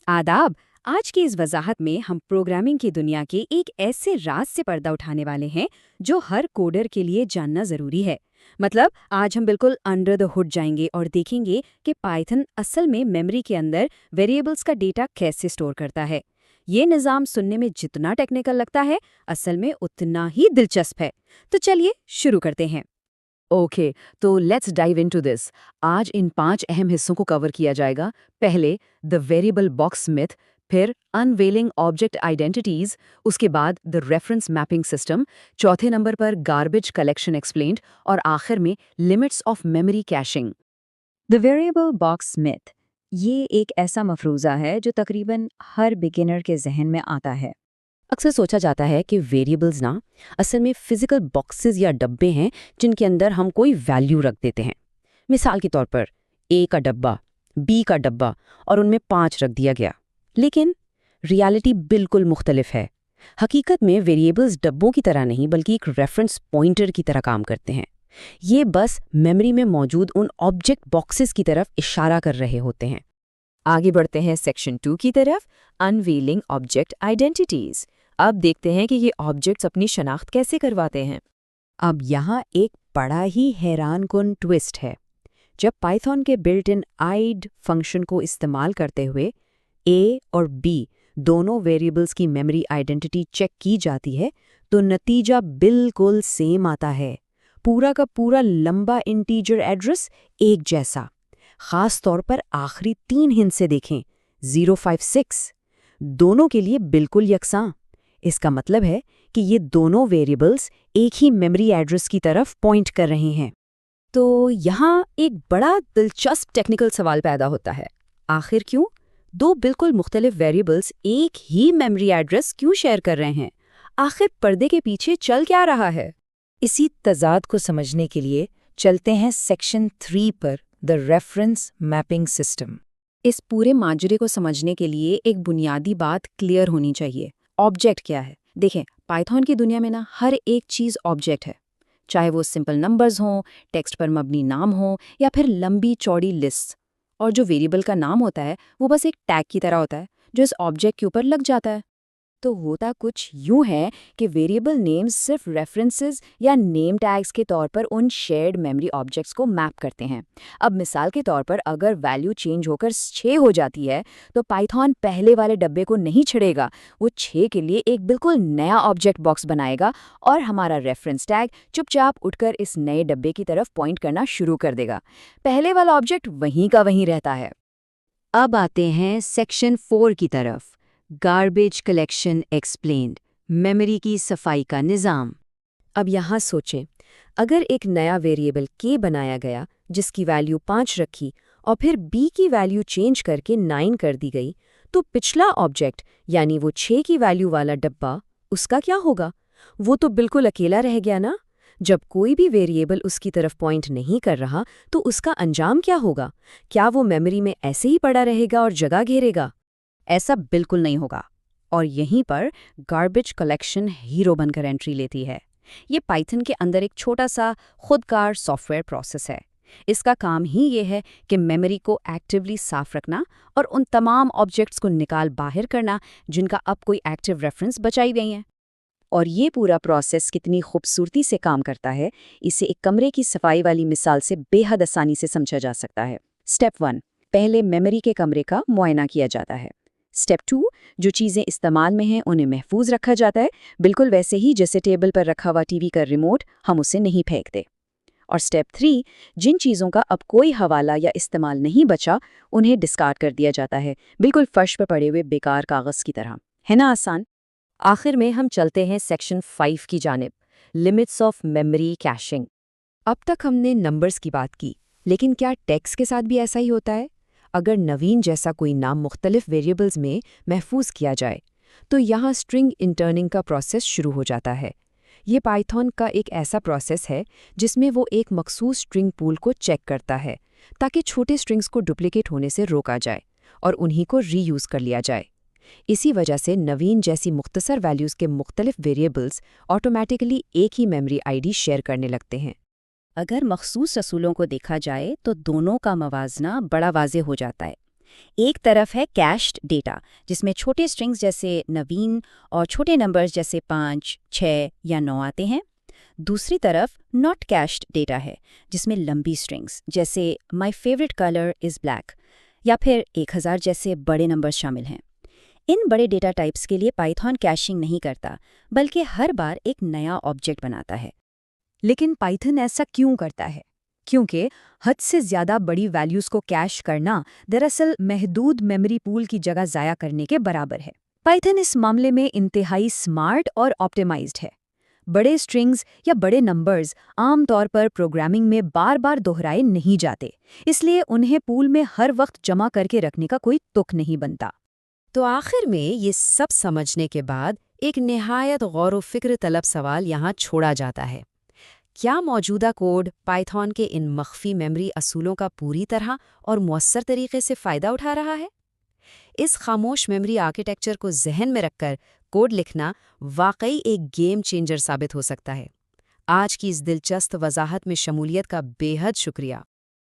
आदाब। आज की इस वजाहत में हम प्रोग्रामिंग की दुनिया के एक ऐसे राज से पर्दा उठाने वाले हैं जो हर कोडर के लिए जानना जरूरी है। मतलब आज हम बिल्कुल अंडर द हुड जाएंगे और देखेंगे कि पाइथन असल में मेमोरी के अंदर वेरिएबल्स का डेटा कैसे स्टोर करता है। ये निज़ाम सुनने में जितना टेक्निकल लगता है, असल में उतना ही दिलचस्प है। तो चलिए शुरू करते हैं। ओके, तो लेट्स डाइव इनटू दिस। आज इन 5 अहम हिस्सों को कवर किया जाएगा। पहले द वेरिएबल बॉक्स मिथ, फिर अनवेलिंग ऑब्जेक्ट आइडेंटिटीज, उसके बाद द रेफरेंस मैपिंग सिस्टम, चौथे नंबर पर गार्बेज कलेक्शन एक्सप्लेन्ड और आखिर में limits of memory caching. The variable box myth ये एक ऐसा मफरूज़ा है जो तकरीबन हर बिगिनर के जहन में आता है। अक्सर सोचा जाता है कि वेरिएबल्स ना असल में फिजिकल बॉक्सेस या डब्बे हैं जिनके अंदर हम कोई वैल्यू रख देते हैं। मिसाल के तौर पर ए का डब्बा, बी का डब्बा और उनमें 5 रख दिया गया। लेकिन रियलिटी बिल्कुल मुख्तलिफ है। हकीकत में वेरिएबल्स डब्बों की तरह नहीं बल्कि एक रेफरेंस पॉइंटर की तरह काम करते हैं। ये बस मेमोरी में मौजूद उन ऑब्जेक्ट बॉक्सेस की तरफ इशारा कर रहे होते हैं। आगे बढ़ते हैं सेक्शन 2 की तरफ, अनवीलिंग ऑब्जेक्ट आइडेंटिटीज। अब देखते हैं कि ये ऑब्जेक्ट्स अपनी शनाख्त कैसे करवाते हैं। अब यहाँ एक बड़ा ही हैरानकुन ट्विस्ट है। जब पाइथन के बिल्ट इन आइड फंक्शन को इस्तेमाल करते हुए ए और बी दोनों वेरिएबल्स की मेमोरी आइडेंटिटी चेक की जाती है तो नतीजा बिल्कुल सेम आता है। पूरा का पूरा लंबा इंटीजर एड्रेस एक जैसा। खास तौर पर आखिरी 3 हिस्से देखें, 056 दोनों के लिए बिल्कुल यकसां। इसका मतलब है कि ये दोनों वेरिएबल्स एक ही मेमोरी एड्रेस की तरफ पॉइंट कर रहे हैं। तो यहाँ एक बड़ा दिलचस्प टेक्निकल सवाल पैदा होता है। आखिर क्यों दो बिल्कुल मुख्तलिफ वेरिएबल्स एक ही मेमोरी एड्रेस क्यों शेयर कर रहे हैं? आखिर पर्दे के पीछे चल क्या रहा है? इसी तजाद को समझने के लिए चलते हैं सेक्शन 3 पर, द रेफरेंस मैपिंग सिस्टम। इस पूरे माजरे को समझने के लिए एक बुनियादी बात क्लियर होनी चाहिए। ऑब्जेक्ट क्या है? देखें, पाइथन की दुनिया में ना हर एक चीज़ ऑब्जेक्ट है। चाहे वो सिंपल नंबर्स हों, टेक्स्ट पर मबनी नाम हो या फिर लंबी चौड़ी लिस्ट। और जो वेरिएबल का नाम होता है वो बस एक टैग की तरह होता है जो इस ऑब्जेक्ट के ऊपर लग जाता है। तो होता कुछ यूं है कि वेरिएबल नेम्स सिर्फ रेफरेंसेस या नेम टैग्स के तौर पर उन शेयर्ड मेमोरी ऑब्जेक्ट्स को मैप करते हैं। अब मिसाल के तौर पर अगर वैल्यू चेंज होकर 6 हो जाती है तो पाइथन पहले वाले डब्बे को नहीं छेड़ेगा। वो 6 के लिए एक बिल्कुल नया ऑब्जेक्ट बॉक्स बनाएगा और हमारा रेफरेंस टैग चुपचाप उठकर इस नए डब्बे की तरफ पॉइंट करना शुरू कर देगा। पहले वाला ऑब्जेक्ट वहीं का वहीं रहता है। अब आते हैं सेक्शन 4 की तरफ, गार्बेज कलेक्शन एक्सप्लेन्ड, मेमोरी की सफाई का निज़ाम। अब यहाँ सोचें, अगर एक नया वेरिएबल के बनाया गया जिसकी वैल्यू 5 रखी और फिर बी की वैल्यू चेंज करके 9 कर दी गई, तो पिछला ऑब्जेक्ट यानी वो 6 की वैल्यू वाला डब्बा, उसका क्या होगा? वो तो बिल्कुल अकेला रह गया ना। जब कोई भी वेरिएबल उसकी तरफ पॉइंट नहीं कर रहा तो उसका अंजाम क्या होगा? क्या वो मेमोरी में ऐसे ही पड़ा रहेगा और जगह घेरेगा? ऐसा बिल्कुल नहीं होगा। और यहीं पर गार्बेज कलेक्शन हीरो बनकर एंट्री लेती है। ये पाइथन के अंदर एक छोटा सा खुदकार सॉफ्टवेयर प्रोसेस है। इसका काम ही ये है कि मेमोरी को एक्टिवली साफ रखना और उन तमाम ऑब्जेक्ट्स को निकाल बाहर करना जिनका अब कोई एक्टिव रेफरेंस बचाई गई है। और ये पूरा प्रोसेस कितनी खूबसूरती से काम करता है, इसे एक कमरे की सफाई वाली मिसाल से बेहद आसानी से समझा जा सकता है। स्टेप 1, पहले मेमोरी के कमरे का मुआयना किया जाता है। स्टेप 2, जो चीज़ें इस्तेमाल में हैं उन्हें महफूज रखा जाता है, बिल्कुल वैसे ही जैसे टेबल पर रखा हुआ टीवी का रिमोट, हम उसे नहीं फेंकते। और स्टेप 3, जिन चीज़ों का अब कोई हवाला या इस्तेमाल नहीं बचा उन्हें डिस्कार्ड कर दिया जाता है, बिल्कुल फर्श पर पड़े हुए बेकार कागज़ की तरह। है ना आसान? आखिर में हम चलते हैं सेक्शन 5 की जानिब, लिमिट्स ऑफ मेमोरी कैशिंग। अब तक हमने नंबर्स की बात की, लेकिन क्या टेक्स्ट के साथ भी ऐसा ही होता है? अगर नवीन जैसा कोई नाम मुख्तलिफ वेरिएबल्स में महफूज किया जाए तो यहाँ स्ट्रिंग इंटर्निंग का प्रोसेस शुरू हो जाता है। ये पाइथन का एक ऐसा प्रोसेस है जिसमें वो एक मखसूस स्ट्रिंग पूल को चेक करता है ताकि छोटे स्ट्रिंग्स को डुप्लीकेट होने से रोका जाए और उन्हीं को रीयूज़ कर लिया जाए। इसी वजह से नवीन जैसी मुख्तसर वैल्यूज़ के मुख्तलिफ वेरिएबल्स ऑटोमेटिकली एक ही मेमोरी आईडी शेयर करने लगते हैं। अगर मखसूस रसूलों को देखा जाए तो दोनों का मवाजना बड़ा वाज़े हो जाता है। एक तरफ है कैश्ड डेटा, जिसमें छोटे स्ट्रिंग्स जैसे नवीन और छोटे नंबर्स जैसे 5, 6 या 9 आते हैं। दूसरी तरफ नॉट कैश्ड डेटा है, जिसमें लंबी स्ट्रिंग्स जैसे my favourite colour is black या फिर 1000 जैसे बड़े नंबर्स शामिल हैं। इन बड़े डेटा टाइप्स के लिए पाइथन कैशिंग नहीं करता, बल्कि हर बार एक नया ऑब्जेक्ट बनाता है। लेकिन पाइथन ऐसा क्यों करता है? क्योंकि हद से ज़्यादा बड़ी वैल्यूज़ को कैश करना दरअसल महदूद मेमोरी पूल की जगह ज़ाया करने के बराबर है। पाइथन इस मामले में इंतहाई स्मार्ट और ऑप्टिमाइज्ड है। बड़े स्ट्रिंग्स या बड़े नंबर्स आमतौर पर प्रोग्रामिंग में बार बार दोहराए नहीं जाते, इसलिए उन्हें पूल में हर वक्त जमा करके रखने का कोई तुक नहीं बनता। तो आखिर में ये सब समझने के बाद एक निहायत गौर व फिक्र तलब सवाल यहाँ छोड़ा जाता है। क्या मौजूदा कोड पाइथन के इन मख्फी मेमोरी असूलों का पूरी तरह और मौसर तरीके से फ़ायदा उठा रहा है? इस खामोश मेमोरी आर्किटेक्चर को जहन में रखकर कोड लिखना वाकई एक गेम चेंजर साबित हो सकता है। आज की इस दिलचस्प वजाहत में शमूलियत का बेहद शुक्रिया।